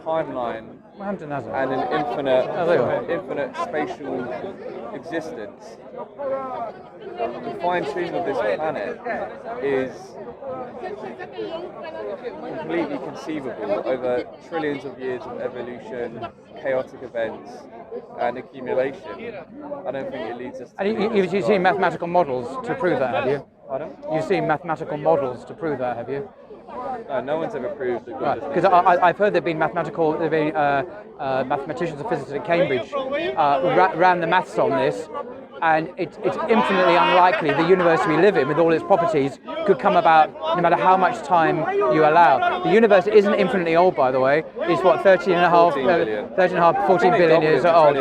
timeline Hampton has and an infinite spatial existence, the fine-tuning of this planet is completely conceivable over trillions of years of evolution, chaotic events, and accumulation. I don't think it leads us to... And you've seen mathematical models to prove that, have you? Pardon? You've seen mathematical models to prove that, have you? No one's ever proved that God Because I've heard there've been mathematicians and physicists at Cambridge ran the maths on this, and it's infinitely unlikely the universe we live in, with all its properties, could come about no matter how much time you allow. The universe isn't infinitely old, by the way. It's what, 13 and a half, 14 billion years old.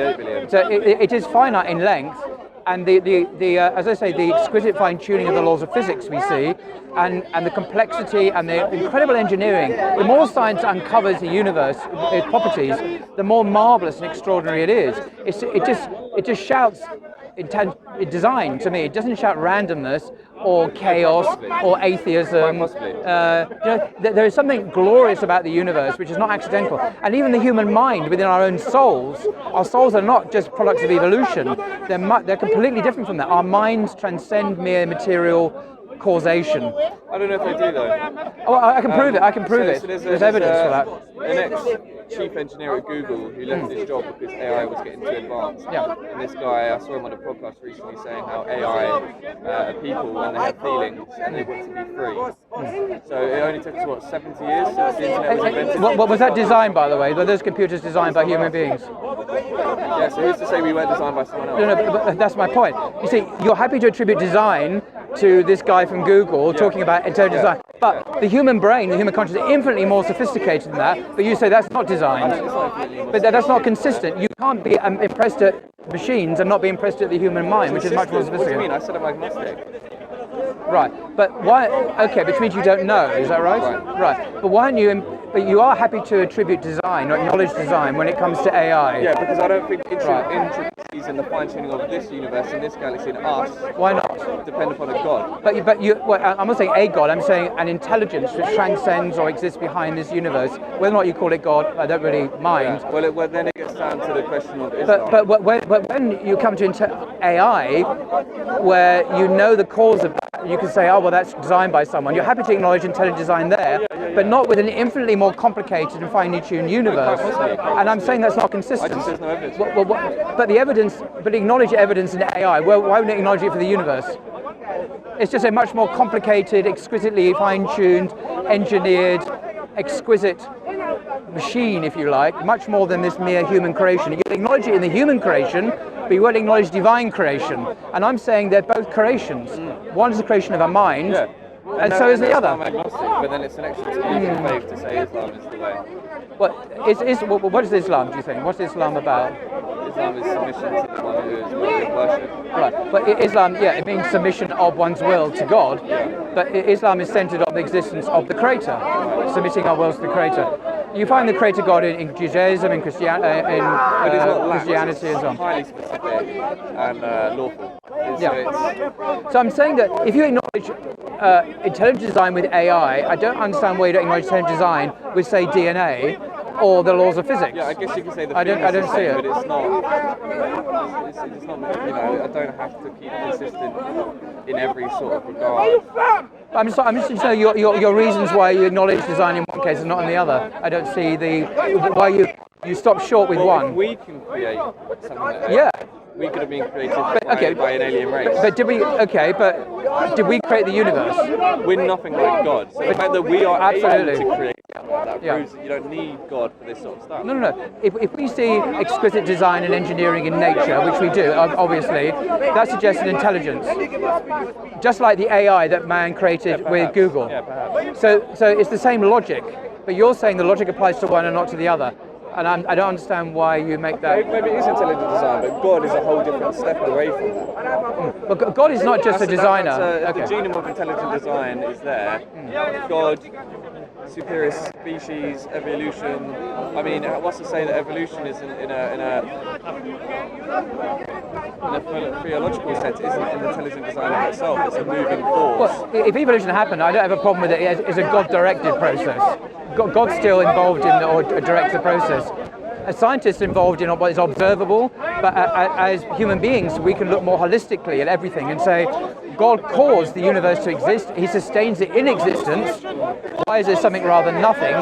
So it is finite in length. And as I say, the exquisite fine-tuning of the laws of physics we see, and the complexity and the incredible engineering. The more science uncovers the universe, its properties, the more marvelous and extraordinary it is. It just shouts design to me. It doesn't shout randomness or chaos or atheism. There is something glorious about the universe which is not accidental. And even the human mind within our own souls, our souls are not just products of evolution. They're completely different from that. Our minds transcend mere material causation. I don't know if they do though. Oh, I can prove it. I can prove it. So there's evidence for that. The next chief engineer at Google who left his job because AI was getting too advanced. Yeah. And this guy, I saw him on a podcast recently saying how AI are people and they have feelings and they want to be free. So it only took us, what, 70 years since the internet was invented? What was that designed, by the way? Were those computers designed by human beings? Yeah, so who's to say we weren't designed by someone else? No, but that's my point. You see, you're happy to attribute design to this guy from Google talking about intelligent design. But the human brain, the human consciousness is infinitely more sophisticated than that, but you say that's not designed. But that's not consistent. You can't be impressed at machines and not be impressed at the human mind, which is much more sophisticated. What do you mean? I said I'm agnostic. Right, but why? Okay, which means you don't know. Is that right? Right. But why aren't you? But you are happy to attribute design or acknowledge design when it comes to AI. Yeah, because I don't think intricacies in the fine-tuning of this universe and this galaxy and us. Why not? Depend upon a god. But I'm not saying a god. I'm saying an intelligence which transcends or exists behind this universe. Whether or not you call it God, I don't really mind. Yeah. Well, then it gets down to the question of Islam. But when you come to AI, where you know the cause of that, you can say, oh well, that's designed by someone. You're happy to acknowledge intelligent design there, but not with an infinitely more complicated and finely tuned universe. And I'm saying that's not consistent. I just there's no evidence. But the evidence, but acknowledge evidence in AI. Well, why wouldn't it acknowledge it for the universe? It's just a much more complicated, exquisitely fine-tuned, engineered, exquisite machine, if you like, much more than this mere human creation. You can acknowledge it in the human creation, but you won't acknowledge divine creation. And I'm saying they're both creations. One is the creation of a mind, and so is the other. I'm agnostic, but then it's an extra excuse of faith to say Islam is the way. What is Islam, do you think? What's Islam about? Islam is submission to the one who is worthy of worship. Right, but Islam, it means submission of one's will to God, but Islam is centered on the existence of the Creator, submitting our wills to the Creator. You find the Creator God in Judaism, in Christianity as well. Highly specific and lawful. So I'm saying that if you acknowledge intelligent design with AI, I don't understand why you don't acknowledge intelligent design with, say, DNA or the laws of physics. Yeah, I guess you can say the I don't see it. But it's not, I don't have to keep consistent in every sort of regard. I'm just interested to know your reasons why you acknowledge design in one case and not in the other. I don't see why you stop short with one. If we can create something like that. We could have been created by an alien race. But did we create the universe? We're nothing like God. So the fact that we are absolutely able to create that proves that you don't need God for this sort of stuff. No. If we see exquisite design and engineering in nature, which we do, obviously, that suggests an intelligence. Just like the AI that man created with Google. Yeah, perhaps. So it's the same logic, but you're saying the logic applies to one and not to the other. And I don't understand why you make that. Maybe it is intelligent design, but God is a whole different step away from that. But God is not just a designer. The genome of intelligent design is there. God, superior species, evolution. I mean, what's to say that evolution is in a theological sense isn't an intelligent design in itself? It's a moving force. Well, if evolution happened, I don't have a problem with it. It's a God-directed process. God's still involved in or directs the process. As scientists involved in what is observable, but as human beings, we can look more holistically at everything and say, God caused the universe to exist. He sustains it in existence. Why is there something rather than nothing?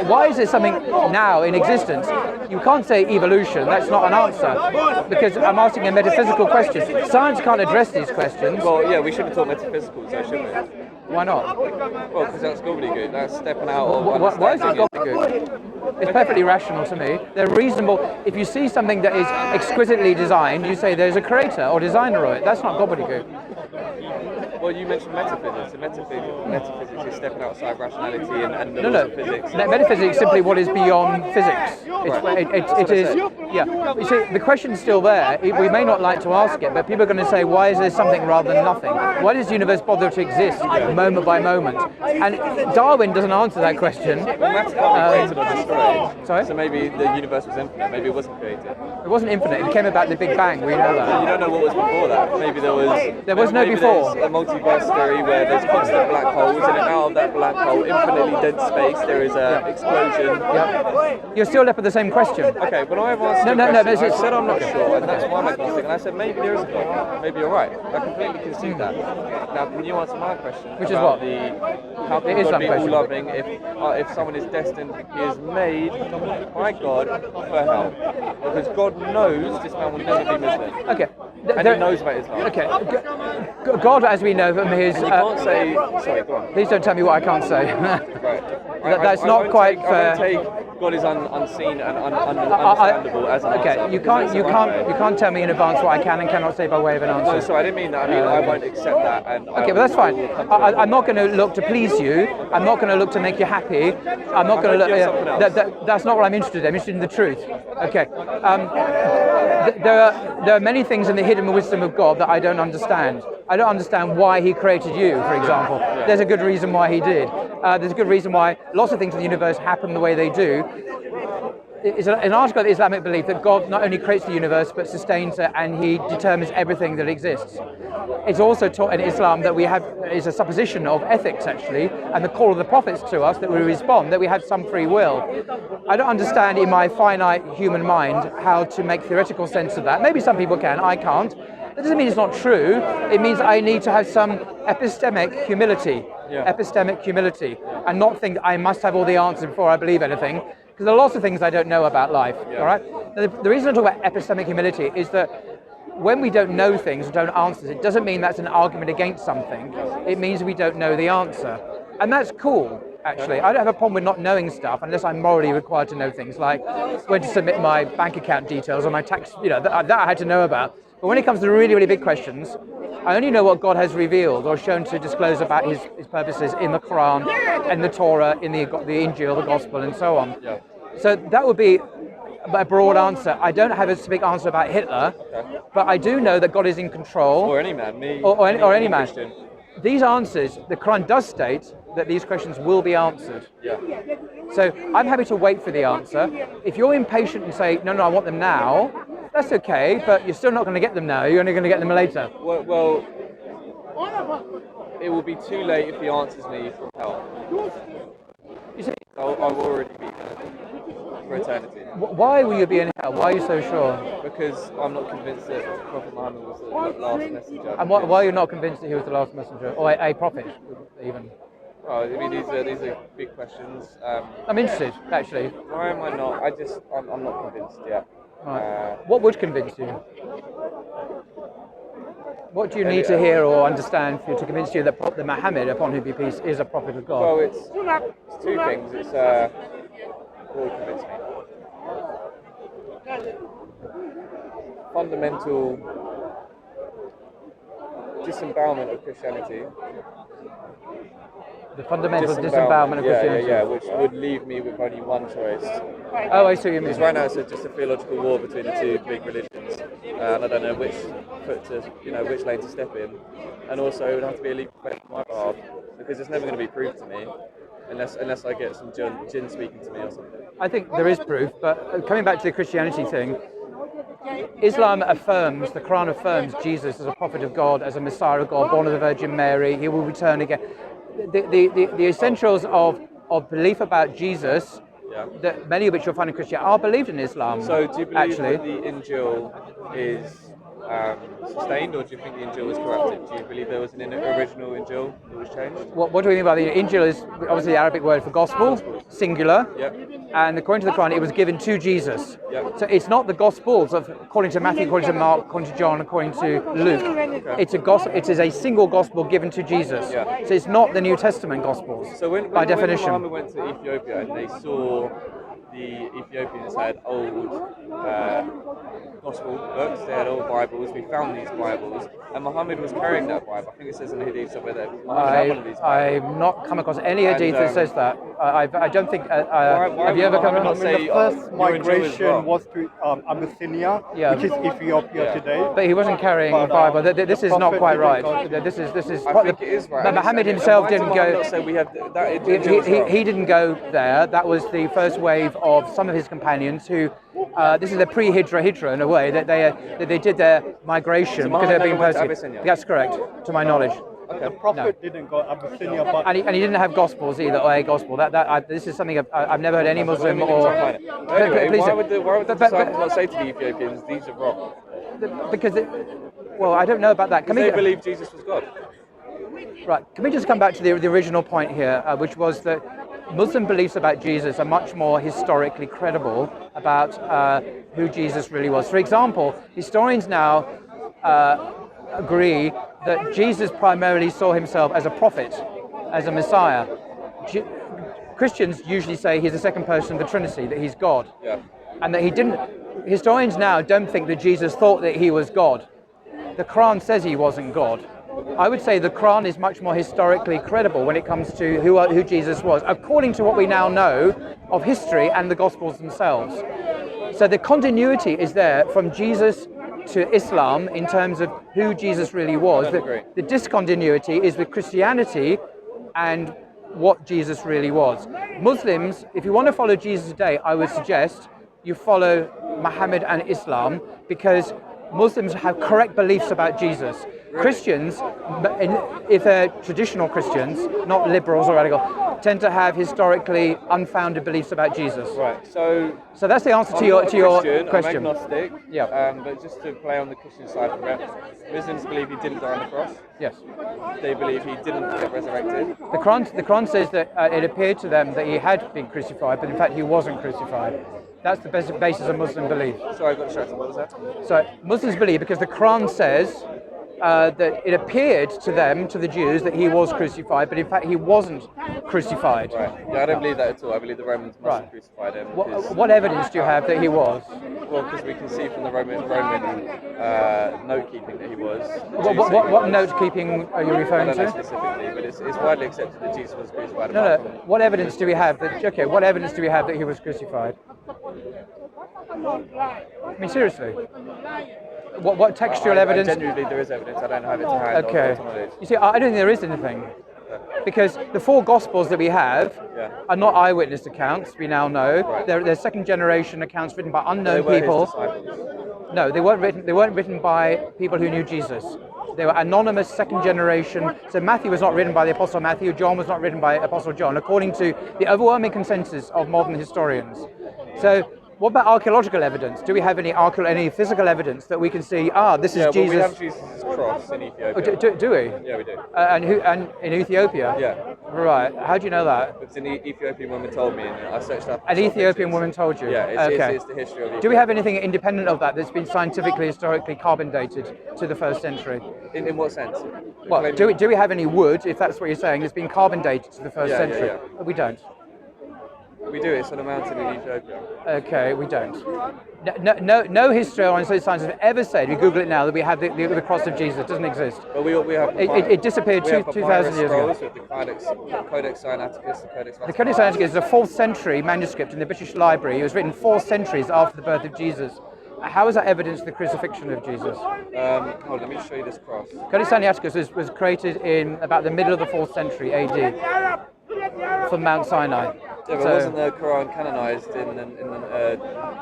Why is there something now in existence? You can't say evolution. That's not an answer, because I'm asking a metaphysical question. Science can't address these questions. Well, yeah, we shouldn't talk metaphysical, so shouldn't we? Why not? Well, because that's gobbledygook. That's stepping out of Why is it gobbledygook? It's perfectly rational to me. They're reasonable. If you see something that is exquisitely designed, you say there's a creator or designer of it. That's not gobbledygook. Well, you mentioned metaphysics. Metaphysics is stepping outside rationality and the laws of physics. Metaphysics is simply what is beyond physics. It is. Yeah. You see, the question's still there. We may not like to ask it, but people are going to say, why is there something rather than nothing? Why does the universe bother to exist moment by moment? And Darwin doesn't answer that question. Well, matter can't be created or destroyed. Sorry? So maybe the universe was infinite. Maybe it wasn't created. It wasn't infinite. It came about the Big Bang. We know that. You don't know what was before that. Maybe there was. There was no before. There's a multiverse theory where there's constant black holes, and out of that black hole, infinitely dead space, there is an explosion. Yep. You're still left with the same question. Okay, but I've answered I said I'm not sure, and that's why I'm agnostic, and I said maybe there is a God. Maybe you're right. I completely concede that. Now, can you answer my question? Which is what? How can God be all-loving if someone is destined, he is made by God for hell? Because God knows this man will never be Muslim. Okay. And he knows about Islam. Okay. God, as we know from his... And you can't say... Sorry, go on. Please don't tell me what I can't say. Right. That's not quite fair. I don't take God is unseen and understandable as an answer. Okay, you can't tell me in advance what I can and cannot say by way of an answer. No, sorry, I didn't mean that. I mean, I won't accept that. And okay, but that's fine. I'm not going to look to please you. I'm not going to look to make you happy. I'm not going to look... That's not what I'm interested in. I'm interested in the truth. Okay. There are many things in the hidden wisdom of God that I don't understand. I don't understand why he created you, for example. There's a good reason why he did. There's a good reason why lots of things in the universe happen the way they do. It's an article of Islamic belief that God not only creates the universe but sustains it, and he determines everything that exists. It's also taught in Islam that we have is a supposition of ethics, actually, and the call of the prophets to us that we respond, that we have some free will. I don't understand in my finite human mind how to make theoretical sense of that. Maybe some people can, I can't. That doesn't mean it's not true. It means I need to have some epistemic humility. Epistemic humility, and not think I must have all the answers before I believe anything, because there are lots of things I don't know about life. All right. The reason I talk about epistemic humility is that when we don't know things or don't answers, it doesn't mean that's an argument against something. It means we don't know the answer, and that's cool. Actually, I don't have a problem with not knowing stuff unless I'm morally required to know things like when to submit my bank account details or my tax. That I had to know about. But when it comes to really, really big questions, I only know what God has revealed or shown to disclose about his purposes in the Quran and the Torah, in the Injil, the Gospel, and so on. Yeah. So that would be a broad answer. I don't have a specific answer about Hitler, but I do know that God is in control. Or any man, me. Or any man. Christian. These answers, the Quran does state that these questions will be answered. Yeah. So I'm happy to wait for the answer. If you're impatient and say, no, I want them now, that's okay, but you're still not going to get them now. You're only going to get them later. Well, it will be too late if he answers me from hell. You see, I'll already be there for eternity. Why will you be in hell? Why are you so sure? Because I'm not convinced that Prophet Muhammad was the last messenger. And why are you not convinced that he was the last messenger, or a prophet, even? Well, I mean, these are big questions. I'm interested, actually. Why am I not? I'm not convinced yet. Right. What would convince you? What do you need to hear or understand to convince you that Muhammad, upon whom be peace, is a prophet of God? Well, it's two things. It's what would convince me? Fundamental disembowelment of Christianity The fundamental disembowelment of Christianity. Yeah, which would leave me with only one choice. Oh, I see what you mean. Because right now it's just a theological war between the two big religions, and I don't know which which lane to step in. And also, it would have to be a leap of faith on my behalf, because it's never going to be proved to me unless I get some jinn speaking to me or something. I think there is proof, but coming back to the Christianity thing, Islam affirms, the Quran affirms Jesus as a prophet of God, as a Messiah of God, born of the Virgin Mary. He will return again. The essentials of belief about Jesus, that many of which you'll find in Christianity, are believed in Islam. So do you believe actually that the Injil is sustained, or do you think the Injil was corrupted? Do you believe there was an original Injil that was changed? What do we mean by the Injil? Is obviously the Arabic word for gospel, singular. Yep. And according to the Quran, it was given to Jesus. Yep. So it's not the Gospels according to Matthew, according to Mark, according to John, according to Luke. Okay. It's a gospel. It is a single gospel given to Jesus. Yeah. So it's not the New Testament Gospels. So when definition. Muhammad went to Ethiopia and they saw the Ethiopians had old gospel books, they had old Bibles. We found these Bibles, and Muhammad was carrying that Bible. I think it says in the Hadith somewhere that Muhammad had one of these Bibles. I've not come across any Hadith that says that. I don't think. Have you ever come across? Say, the first migration was to Abyssinia, which is Ethiopia today. But he wasn't carrying a Bible. This is not quite right. This is. I think it is right. But Muhammad himself didn't go. Not say we have that. He didn't go there. That was the first wave of some of his companions who. This is the pre-Hijra in a way that they did their migration because they were being persecuted. That's correct, to my knowledge. The Prophet didn't go Abyssinia, but and he didn't have gospels either, or a gospel. This is something I've never heard any Muslim or. Anyway, why would the disciples not say to the Ethiopians, "These are wrong"? Because I don't know about that. Because they believe Jesus was God. Right. Can we just come back to the original point here, which was that Muslim beliefs about Jesus are much more historically credible about who Jesus really was. For example, historians now agree that Jesus primarily saw himself as a prophet, as a Messiah. Christians usually say he's the second person of the Trinity, that he's God. Yeah. And that he didn't. Historians now don't think that Jesus thought that he was God. The Quran says he wasn't God. I would say the Quran is much more historically credible when it comes to who Jesus was, according to what we now know of history and the Gospels themselves. So the continuity is there from Jesus to Islam in terms of who Jesus really was. The discontinuity is with Christianity and what Jesus really was. Muslims, if you want to follow Jesus today, I would suggest you follow Muhammad and Islam, because Muslims have correct beliefs about Jesus. Christians, if they're traditional Christians, not liberals or radical, tend to have historically unfounded beliefs about Jesus. Right. So that's the answer to your question. I'm agnostic. Yeah. But just to play on the Christian side of it, Muslims believe he didn't die on the cross. Yes. They believe he didn't get resurrected. The Quran says that it appeared to them that he had been crucified, but in fact he wasn't crucified. That's the basis of Muslim belief. Sorry, I got distracted. What was that? So Muslims believe, because the Quran says that it appeared to them, to the Jews, that he was crucified, but in fact he wasn't crucified. Right. Yeah, I don't believe that at all. I believe the Romans must have crucified him. What evidence do you have that he was? Well, because we can see from the Roman note keeping that he was. What note keeping are you referring to? Not specifically, but it's widely accepted that Jesus was crucified. No. What evidence do we have that? Okay, what evidence do we have that he was crucified? I mean, seriously. What textual evidence? Genuinely, there is evidence. I don't have it to hand. Okay. You see, I don't think there is anything. Because the four Gospels that we have are not eyewitness accounts, we now know. Right. They're second generation accounts written by unknown They were people. his disciples. No, they weren't written by people who knew Jesus. They were anonymous second generation. So Matthew was not written by the Apostle Matthew, John was not written by Apostle John, according to the overwhelming consensus of modern historians. So what about archaeological evidence? Do we have any physical evidence that we can see? This is Jesus. We have Jesus' cross in Ethiopia. Do we? Yeah, we do. And in Ethiopia? Yeah. Right. How do you know that? Because an Ethiopian woman told me, and I searched up. An Ethiopian woman told you? Yeah. Okay. It's the history of Ethiopia. Do we have anything independent of that that's been scientifically, historically carbon dated to the first century? In what sense? Well, do we have any wood, if that's what you're saying, that's been carbon dated to the first century? Yeah. We don't. We do. It's on a mountain in Ethiopia. Okay, we don't. No historian or scientists have ever said, we Google it now, that we have the cross of Jesus. It doesn't exist. But we have it disappeared 2,000 years ago. With the Codex Sinaiticus, the Codex Vaticanus. The Codex Sinaiticus is a 4th century manuscript in the British Library. It was written 4 centuries after the birth of Jesus. How is that evidence of the crucifixion of Jesus? Hold on, let me just show you this cross. Codex Sinaiticus was created in about the middle of the 4th century AD from Mount Sinai. Yeah, but wasn't the Quran canonized in the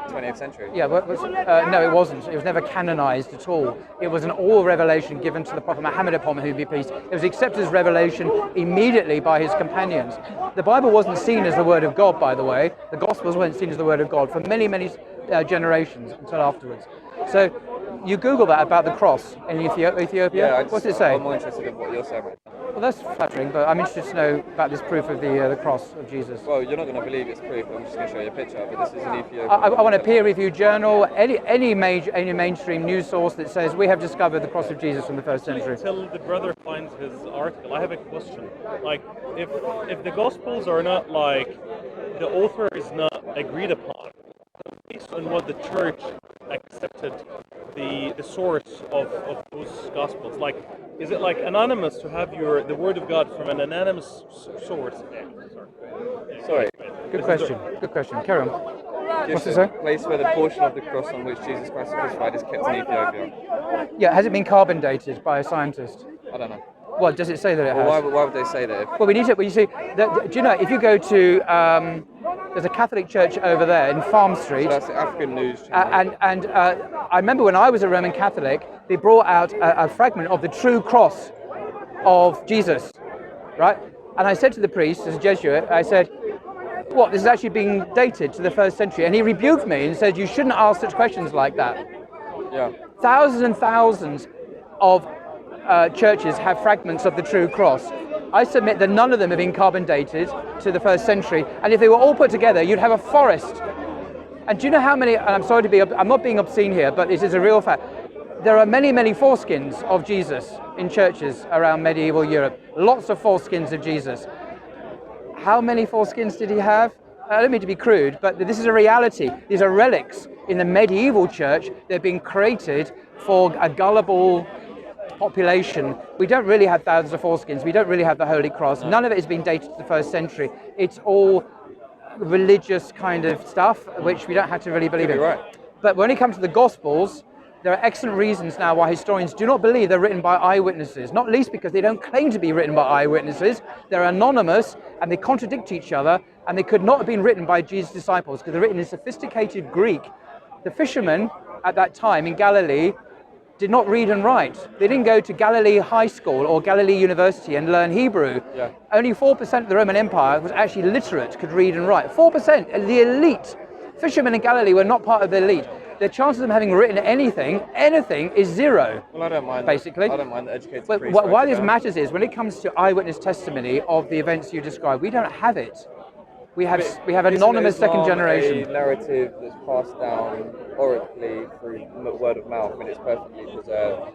20th century? Yeah, no, it wasn't. It was never canonized at all. It was an oral revelation given to the Prophet Muhammad, upon whom be peace. It was accepted as revelation immediately by his companions. The Bible wasn't seen as the word of God, by the way. The Gospels weren't seen as the word of God for many, many generations until afterwards. So you Google that about the cross in Ethiopia. Yeah, what's it say? I'm more interested in what you're saying. Well, that's flattering, but I'm interested to know about this proof of the cross of Jesus. Well, you're not going to believe it's proof. I'm just going to show you a picture, but this is an Ethiopian. I want a peer-reviewed journal, any mainstream news source that says we have discovered the cross of Jesus from the 1st century. Until the brother finds his article, I have a question. Like, if the Gospels are not like the author is not agreed upon, based on what the church accepted the source of those Gospels, like, is it like anonymous to have the word of God from an anonymous source? Sorry. Good question. Good question. Carry on. What's it a say? Place where the portion of the cross on which Jesus Christ was crucified is kept in Ethiopia. Yeah, has it been carbon dated by a scientist? I don't know. Well, does it say that it has? Well, why would they say that? Well, we need to. Well, you see, do you know if you go to there's a Catholic church over there in Farm Street. So that's the African news channel. And I remember when I was a Roman Catholic, they brought out a fragment of the true cross of Jesus, right? And I said to the priest, as a Jesuit, I said, "What? This is actually being dated to the 1st century." And he rebuked me and said, "You shouldn't ask such questions like that." Yeah. Thousands and thousands of churches have fragments of the true cross. I submit that none of them have been carbon dated to the 1st century, and if they were all put together, you'd have a forest. And do you know how many, and I'm sorry to be, I'm not being obscene here, but it is a real fact. There are many, many foreskins of Jesus in churches around medieval Europe. Lots of foreskins of Jesus. How many foreskins did he have? I don't mean to be crude, but this is a reality. These are relics in the medieval church. They've been created for a gullible population. We don't really have thousands of foreskins. We don't really have the Holy Cross. None of it has been dated to the 1st century. It's all religious kind of stuff, which we don't have to really believe in. Right. But when it comes to the Gospels, there are excellent reasons now why historians do not believe they're written by eyewitnesses, not least because they don't claim to be written by eyewitnesses. They're anonymous and they contradict each other, and they could not have been written by Jesus' disciples because they're written in sophisticated Greek. The fishermen at that time in Galilee did not read and write. They didn't go to Galilee High School or Galilee University and learn Hebrew. Yeah. Only 4% of the Roman Empire was actually literate, could read and write. 4%, the elite. Fishermen in Galilee were not part of the elite. The chance of them having written anything is zero. Well, I don't mind. Basically. I don't mind the educated But priest. why this matters is when it comes to eyewitness testimony of the events you described, we don't have it. We have anonymous second generation. A narrative that's passed down orally through word of mouth, and it's perfectly preserved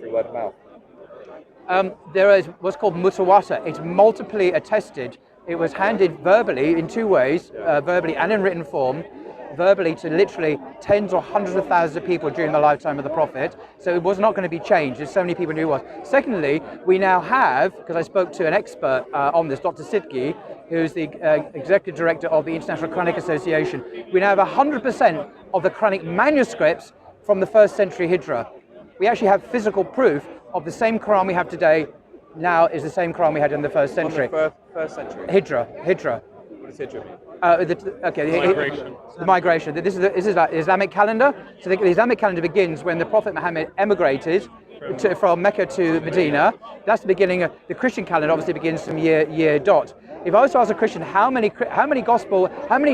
through word of mouth. There is what's called mutawata. It's multiply attested. It was handed verbally in 2 ways, verbally and in written form. Verbally to literally tens or hundreds of thousands of people during the lifetime of the Prophet. So it was not going to be changed. There's so many people who knew it was. Secondly, we now have, because I spoke to an expert on this, Dr. Sidki, who's the executive director of the International Quranic Association, we now have 100% of the Quranic manuscripts from the 1st century Hijra. We actually have physical proof of the same Quran we have today now is the same Quran we had in the 1st century. From the first century? Hijra. What does Hijra mean? The migration. This is the Islamic calendar. So the Islamic calendar begins when the Prophet Muhammad emigrated from Mecca to Medina. That's the beginning of the Christian calendar. Obviously begins from year dot. If I was to ask a Christian how many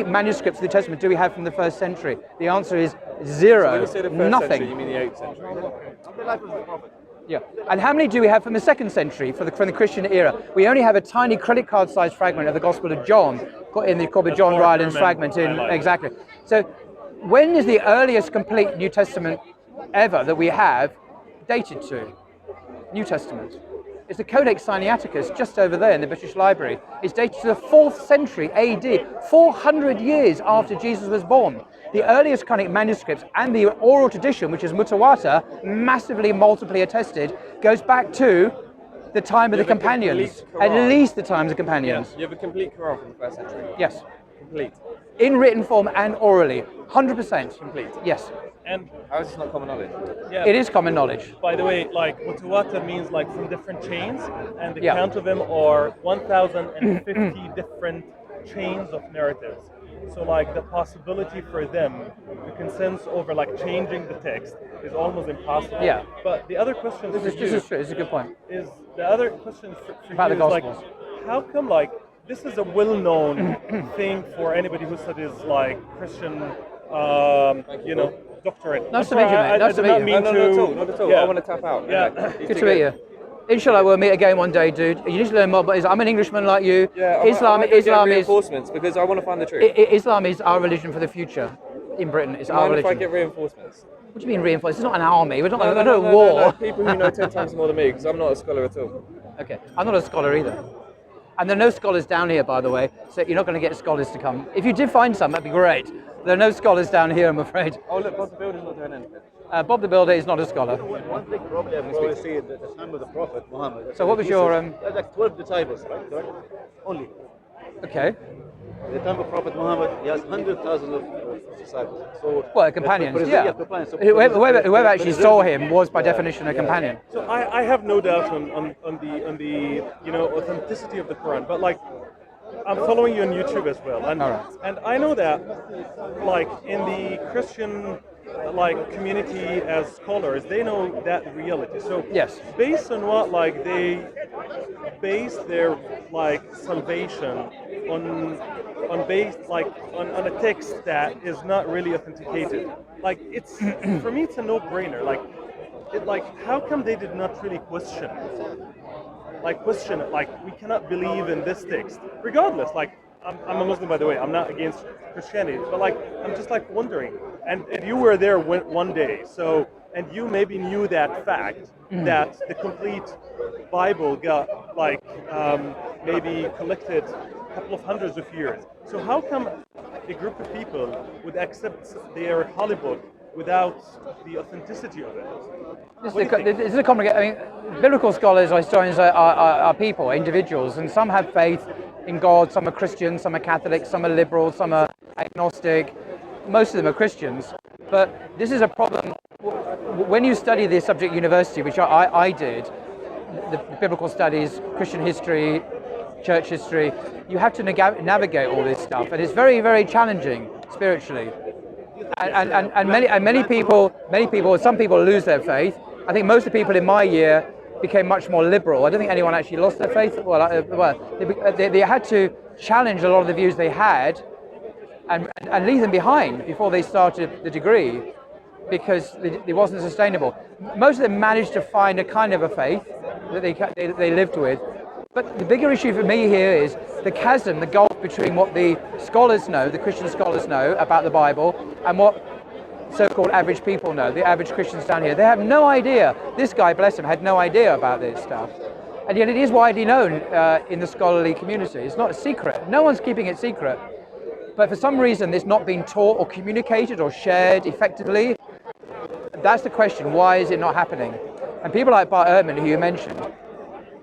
manuscripts of the Testament do we have from the 1st century, the answer is zero. So when you say the first Nothing. century, you mean the 8th century? Yeah, and how many do we have from the 2nd century, from the Christian era? We only have a tiny credit card-sized fragment of the Gospel of John, in the called the John Rylands fragment. Exactly. So, when is the earliest complete New Testament ever that we have dated to? New Testament. It's the Codex Sinaiticus, just over there in the British Library. It's dated to the 4th century AD, 400 years after Jesus was born. The earliest Quranic manuscripts and the oral tradition, which is Mutawatir, massively multiply attested, goes back to the time of the companions. At least the times of the companions. Yes. You have a complete Quran from the 1st century. Yes. Complete. In written form and orally. 100%. Complete. Yes. And how is this not common knowledge? Yeah. It is common knowledge. By the way, like Mutawatir means like from different chains, and the count of them are 1,050 different chains of narratives. So like the possibility for them to consensus over like changing the text is almost impossible. Yeah. But the other question This is true. This is a good point. Is the other question for about you the is like, Gospels. how come like this is a well-known thing for anybody who studies like Christian, you know, doctrine. Nice to meet you, mate. Nice to meet you. No, not at all. Not at all. Yeah. I want to tap out. Yeah. Good to meet you. Inshallah, we'll meet again one day, dude. You need to learn more about I'm an Englishman like you. Yeah, Islam is reinforcements because I want to find the truth. Islam is our religion for the future in Britain. It's our religion. If I get reinforcements? What do you mean reinforcements? It's not an army. We're not at no, a war. No. People who know 10 times more than me because I'm not a scholar at all. Okay, I'm not a scholar either. And there are no scholars down here, by the way, so you're not going to get scholars to come. If you did find some, that'd be great. There are no scholars down here, I'm afraid. Oh, look, Bob the Builder's not doing anything. Bob the Builder is not a scholar. One big problem we see in the time of the Prophet Muhammad. So what was your... like 12 disciples, right? Correct? Only. Okay. In the time of Prophet Muhammad, he has 100,000 of disciples. So companions, yeah. Companions. So whoever actually saw him was by definition a companion. So I have no doubt on the you know authenticity of the Quran, but like I'm following you on YouTube as well, and I know that like in the Christian like community as scholars, they know that reality. So yes, based on what like they base their like salvation on based like on a text that is not really authenticated. Like it's for me it's a no-brainer. Like how come they did not really question it? Like question it, like we cannot believe in this text. Regardless, like I'm a Muslim by the way, I'm not against Christianity, but like I'm just like wondering. And you were there one day, so and you maybe knew that fact that the complete Bible got like maybe collected a couple of hundreds of years. So how come a group of people would accept their holy book without the authenticity of it? This is a complicated. I mean, biblical scholars or historians are people, individuals, and some have faith in God. Some are Christians, some are Catholics, some are liberal, some are agnostic. Most of them are Christians. But this is a problem when you study this subject at university, which I did, the biblical studies, Christian history, church history. You have to navigate all this stuff, and it's very, very challenging spiritually. And many people, some people lose their faith. I think most of the people in my year became much more liberal. I don't think anyone actually lost their faith. They had to challenge a lot of the views they had and leave them behind before they started the degree because it wasn't sustainable. Most of them managed to find a kind of a faith that they lived with. But the bigger issue for me here is the chasm, the gulf between what the scholars know, the Christian scholars know about the Bible, and what so-called average people know, the average Christians down here. They have no idea. This guy, bless him, had no idea about this stuff. And yet it is widely known in the scholarly community. It's not a secret. No one's keeping it secret. But for some reason, it's not being taught or communicated or shared effectively. That's the question. Why is it not happening? And people like Bart Ehrman, who you mentioned,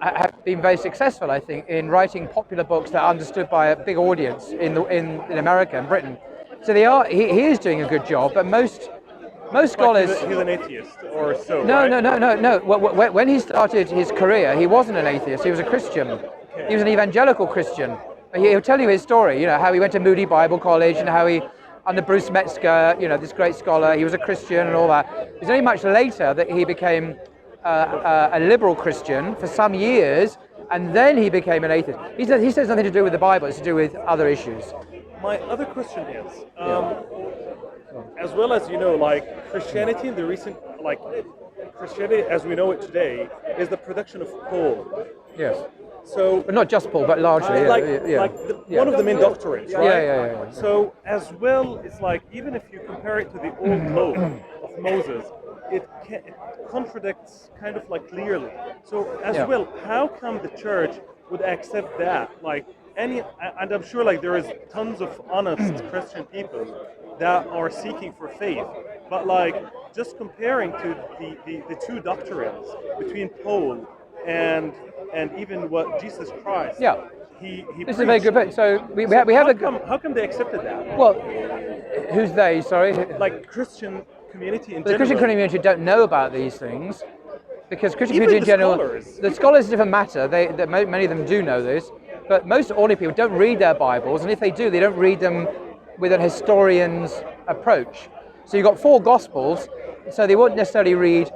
have been very successful, I think, in writing popular books that are understood by a big audience in America and Britain. So they are. He is doing a good job, but most scholars. He's an atheist, or so. No, right? no. When he started his career, he wasn't an atheist. He was a Christian. Okay. He was an evangelical Christian. He'll tell you his story. You know how he went to Moody Bible College and how he, under Bruce Metzger, you know, this great scholar, he was a Christian and all that. It was only much later that he became a liberal Christian for some years, and then he became an atheist. He says nothing to do with the Bible, it's to do with other issues. My other question is, as well as, you know, like Christianity in the recent, like Christianity as we know it today is the production of Paul. Yes. So, but not just Paul, but largely. One of the main doctrines, right? Yeah. So as well, it's like even if you compare it to the old law of Moses, it contradicts kind of like clearly. So as Yeah. well, how come the church would accept that? Like any, and I'm sure like there is tons of honest Christian people that are seeking for faith, but like just comparing to the two doctrines between Paul and even what Jesus Christ. Yeah. He This is a very good point. So we have how come they accepted that? Well, who's they? Sorry. Like Christian community in The general. Christian community don't know about these things because Christian Even community in the general, scholars. the scholars is a different matter. Many of them do know this, but most ordinary people don't read their Bibles, and if they do, they don't read them with a historian's approach. So you've got 4 Gospels, so they won't necessarily read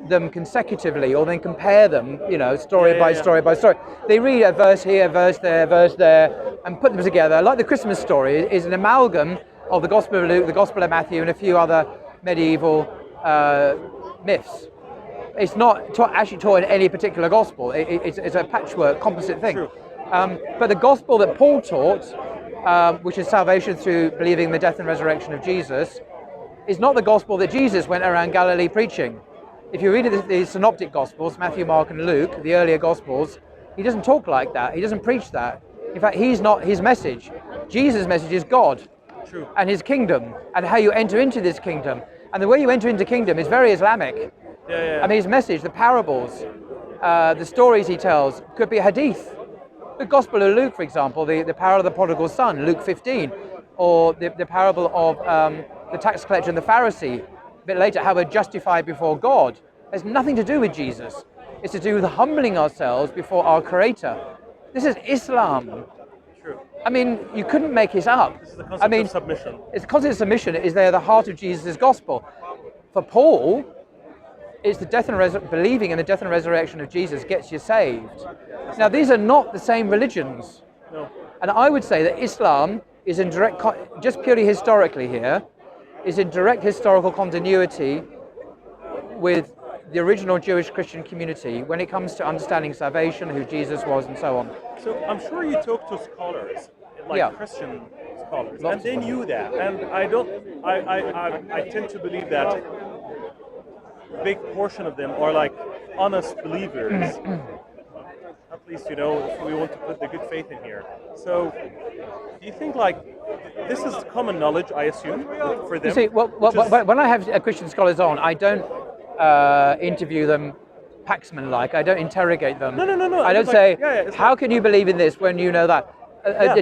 them consecutively or then compare them, story by story by story. They read a verse here, verse there, and put them together. Like the Christmas story is an amalgam of the Gospel of Luke, the Gospel of Matthew, and a few other medieval myths. It's not actually taught in any particular Gospel. It's a patchwork, composite thing. True. But the Gospel that Paul taught, which is salvation through believing the death and resurrection of Jesus, is not the Gospel that Jesus went around Galilee preaching. If you read the synoptic Gospels, Matthew, Mark, and Luke, the earlier Gospels, he doesn't talk like that. He doesn't preach that. In fact, he's not his message. Jesus' message is God. True. And his kingdom, and how you enter into this kingdom. And the way you enter into kingdom is very Islamic. Yeah. I mean, his message, the parables, the stories he tells, could be a hadith. The Gospel of Luke, for example, the parable of the prodigal son, Luke 15, or the parable of the tax collector and the Pharisee, a bit later, how we're justified before God, has nothing to do with Jesus. It's to do with humbling ourselves before our Creator. This is Islam. True. I mean, you couldn't make this up. This is the concept of submission. It's the concept of submission is there the heart of Jesus' gospel. For Paul, it's the death and believing in the death and resurrection of Jesus gets you saved. Now, these are not the same religions. No. And I would say that Islam is in direct, just purely historically here, is in direct historical continuity with the original Jewish Christian community when it comes to understanding salvation, who Jesus was, and so on. So I'm sure you talk to scholars, like Christian scholars, and they knew that. And I tend to believe that a big portion of them are like honest believers. At least, if we want to put the good faith in here. So do you think like this is common knowledge, I assume, for them? You see, when I have Christian scholars on, I don't interview them Paxman-like. I don't interrogate them. No. I don't say, how can you believe in this when you know that?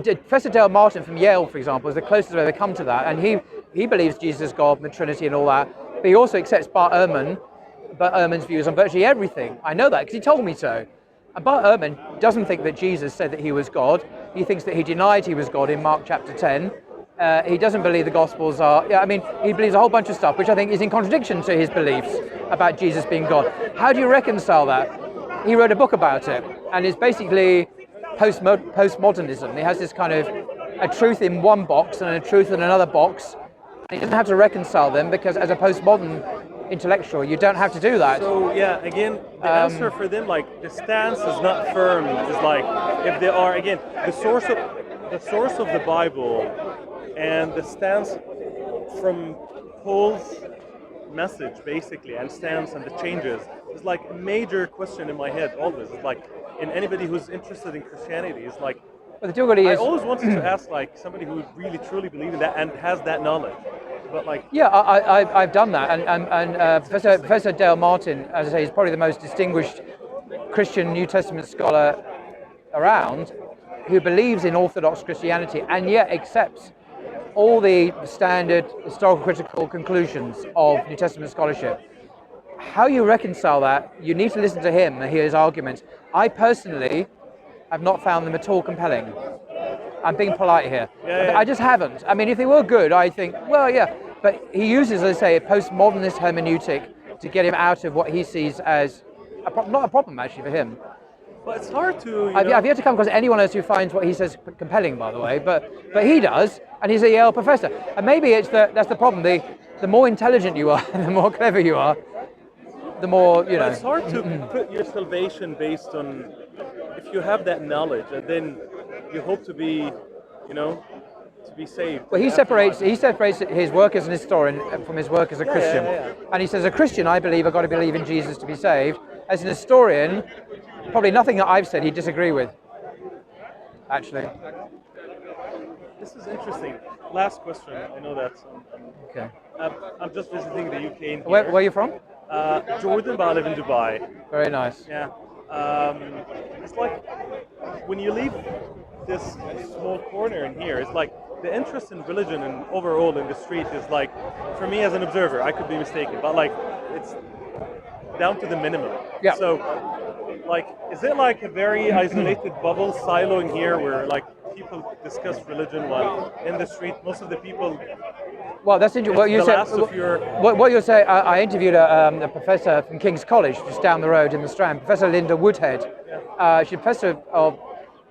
Professor Dale Martin from Yale, for example, is the closest I've ever come to that. And he believes Jesus is God and the Trinity and all that. But he also accepts Bart Ehrman's views on virtually everything. I know that because he told me so. And Bart Ehrman doesn't think that Jesus said that he was God. He thinks that he denied he was God in Mark chapter 10. He doesn't believe the Gospels are... he believes a whole bunch of stuff, which I think is in contradiction to his beliefs about Jesus being God. How do you reconcile that? He wrote a book about it, and it's basically postmodernism. He has this kind of a truth in one box and a truth in another box. And he doesn't have to reconcile them because as a postmodern intellectual, you don't have to do that. So again, the answer for them, like the stance is not firm. It's like if they are again the source of the Bible and the stance from Paul's message basically and stance and the changes is like a major question in my head always. It's like in anybody who's interested in Christianity, it's like but the difficulty is, I always wanted to ask like somebody who really truly believes in that and has that knowledge. But like I've done that, and Professor Dale Martin, as I say, is probably the most distinguished Christian New Testament scholar around, who believes in Orthodox Christianity and yet accepts all the standard historical critical conclusions of New Testament scholarship. How you reconcile that, you need to listen to him and hear his arguments. I personally have not found them at all compelling. I'm being polite here. I just haven't. I mean, if they were good, I think, well, yeah. But he uses, as I say, a postmodernist hermeneutic to get him out of what he sees as not a problem, actually, for him. But it's hard to. I've yet to come across anyone else who finds what he says compelling, by the way. But he does, and he's a Yale professor. And maybe that's the problem. The more intelligent you are, the more clever you are, the more But it's hard to put your salvation based on if you have that knowledge, and then you hope to be, to be saved. Well, he separates his work as an historian from his work as a Christian. And he says, a Christian, I believe, I've got to believe in Jesus to be saved. As an historian, probably nothing that I've said he'd disagree with, actually. This is interesting. Last question. I know that's... Okay. I'm just visiting the UK in here. Where are you from? Jordan, but I live in Dubai. Very nice. Yeah. It's like when you leave this small corner in here, it's like the interest in religion and overall in the street is like, for me as an observer, I could be mistaken, but like it's down to the minimum. Yeah. So, like, is it like a very isolated bubble silo in here where like people discuss religion while in the street most of the people? Well, that's interesting. What you said. What you say. I interviewed a professor from King's College, just down the road in the Strand, Professor Linda Woodhead. She's a professor of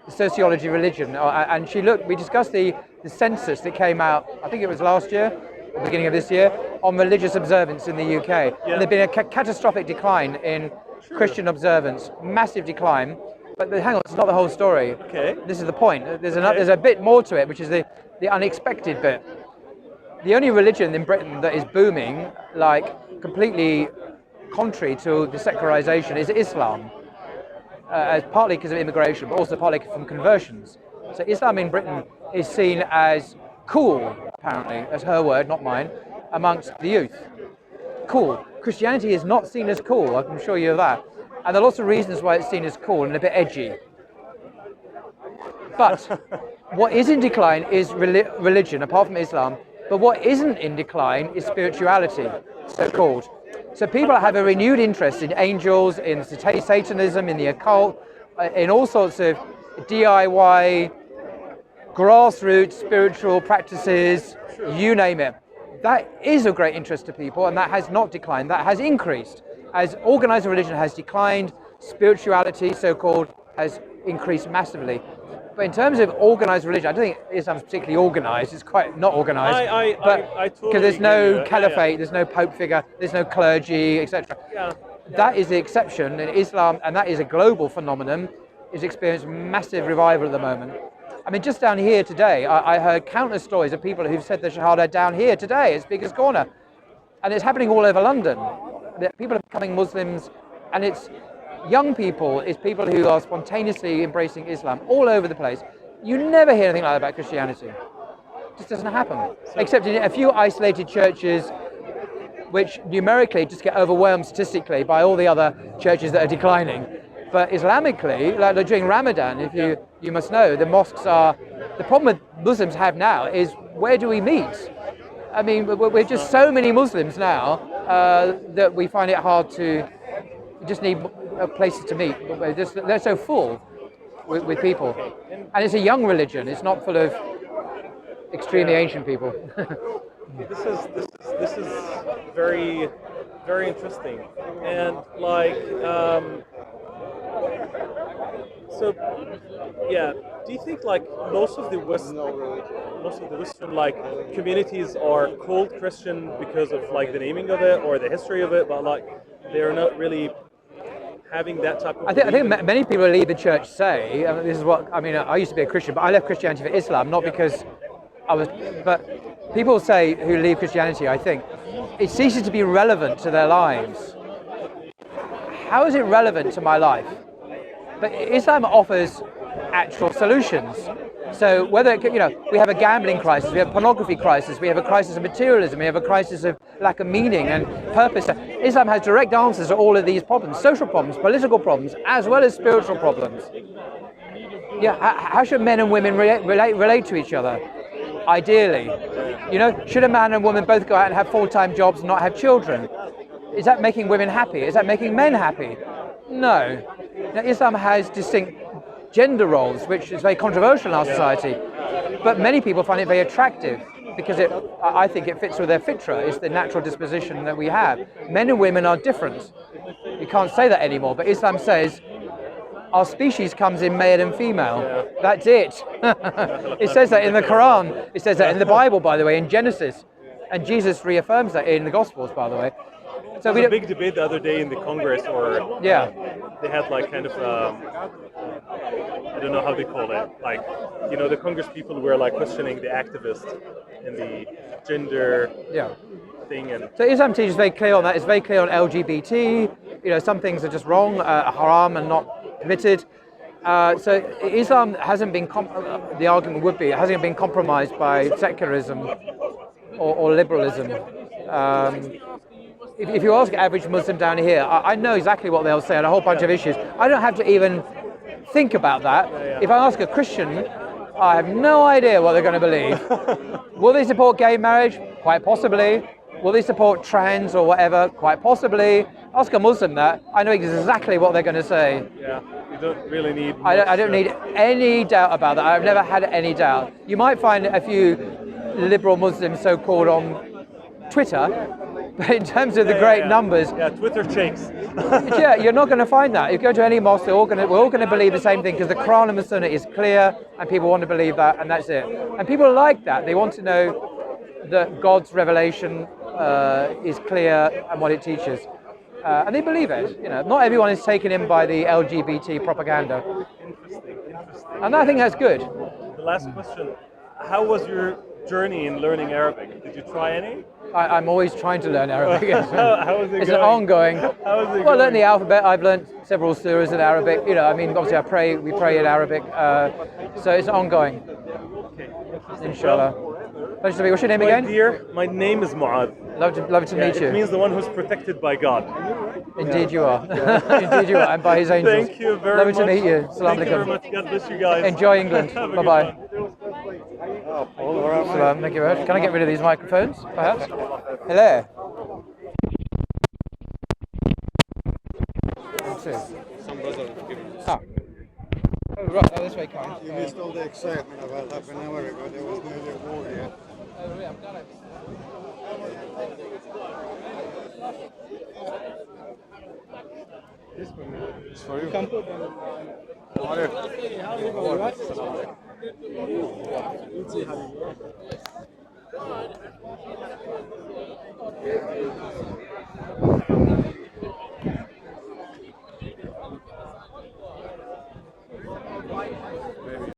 sociology, religion, and we discussed the census that came out. I think it was last year, or beginning of this year, on religious observance in the UK. Yeah. And there's been a catastrophic decline in Christian observance, massive decline. But hang on, it's not the whole story. Okay. This is the point. There's a bit more to it, which is the unexpected bit. The only religion in Britain that is booming, like completely contrary to the secularization, is Islam. Partly because of immigration, but also partly from conversions. So Islam in Britain is seen as cool, apparently, that's her word, not mine, amongst the youth. Cool. Christianity is not seen as cool, I can assure you of that. And there are lots of reasons why it's seen as cool and a bit edgy. But what is in decline is religion, apart from Islam. But what isn't in decline is spirituality, so-called. So people have a renewed interest in angels, in Satanism, in the occult, in all sorts of DIY, grassroots spiritual practices, you name it. That is of great interest to people, and that has not declined, that has increased. As organized religion has declined, spirituality, so-called, has increased massively. But in terms of organized religion, I don't think Islam's particularly organized. It's quite not organized. I totally because there's no agree. caliphate, there's no pope figure, there's no clergy, etc. Yeah. That is the exception, and Islam, and that is a global phenomenon, is experiencing massive revival at the moment. I mean, just down here today, I heard countless stories of people who've said the Shahada down here today, as big as Corner. And it's happening all over London. People are becoming Muslims, and it's young people, it's people who are spontaneously embracing Islam all over the place. You never hear anything like that about Christianity. It just doesn't happen. Except in a few isolated churches, which numerically just get overwhelmed statistically by all the other churches that are declining. But Islamically, like during Ramadan, you must know, the mosques are, the problem with Muslims have now is, where do we meet? I mean, we're just so many Muslims now that we find it hard to, we just need places to meet. They're so full with people. And it's a young religion, it's not full of extremely ancient people. This is very, very interesting. And like, so yeah, do you think like most of the Western like communities are called Christian because of like the naming of it or the history of it, but like they're not really having that type of... I think many people who leave the church say, this is what, I mean, I used to be a Christian, but I left Christianity for Islam, not because I was, but people say who leave Christianity, I think, it ceases to be relevant to their lives. How is it relevant to my life? But Islam offers actual solutions. So whether, we have a gambling crisis, we have a pornography crisis, we have a crisis of materialism, we have a crisis of lack of meaning and purpose. Islam has direct answers to all of these problems, social problems, political problems, as well as spiritual problems. Yeah, how should men and women relate to each other? Ideally, should a man and woman both go out and have full-time jobs and not have children? Is that making women happy? Is that making men happy? No. Now, Islam has distinct gender roles, which is very controversial in our society, but many people find it very attractive because I think it fits with their fitra. It's the natural disposition that we have. Men and women are different. You can't say that anymore, but Islam says our species comes in male and female. That's it. It says that in the Quran. It says that in the Bible, by the way, in Genesis. And Jesus reaffirms that in the Gospels, by the way. So there was a big debate the other day in the Congress, or they had like kind of a don't know how they call it, like, you know, the Congress people were like questioning the activists in the gender thing. And so Islam teaches very clear on that. It's very clear on LGBT. You know, some things are just wrong, haram and not permitted. So Islam hasn't been, the argument would be, it hasn't been compromised by secularism or liberalism. If you ask average Muslim down here, I know exactly what they'll say on a whole bunch of issues. I don't have to even think about that. If I ask a Christian, I have no idea what they're going to believe. Will they support gay marriage? Quite possibly. Will they support trans or whatever? Quite possibly. Ask a Muslim that. I know exactly what they're going to say. Yeah, you don't really need I don't need any doubt about that. I've never had any doubt. You might find a few liberal Muslims so-called on Twitter, but in terms of the great numbers... Yeah, Twitter shakes. Yeah, you're not going to find that. If you go to any mosque, we're all going to believe the same thing because the Quran and the Sunnah is clear and people want to believe that and that's it. And people like that. They want to know that God's revelation is clear and what it teaches. And they believe it. You know, not everyone is taken in by the LGBT propaganda. Interesting. And I think that's good. The last question, how was your journey in learning Arabic? Did you try any? I'm always trying to learn Arabic. How is it It's going? an ongoing. How is it going? Well, I learned the alphabet. I've learned several surahs in Arabic. You know, I mean, obviously we pray in Arabic. So it's ongoing. Okay. Inshallah. Pleasure to meet you. What's your name My again? dear, my name is Mu'adh. Love to meet you. It means the one who's protected by God. Indeed you are. Indeed you are. And by his angels. Thank you very much. Lovely to meet you. Salam Thank you very alaikum. much. God bless you guys. Enjoy England. Have a Bye good bye. one. Salam. Thank you very much. Can I get rid of these microphones, perhaps? Hello. Some brother was giving this. Oh, right. Oh, this way, kind. You missed all the excitement about half an hour ago. There was nearly a war here. It's for you. Come put them.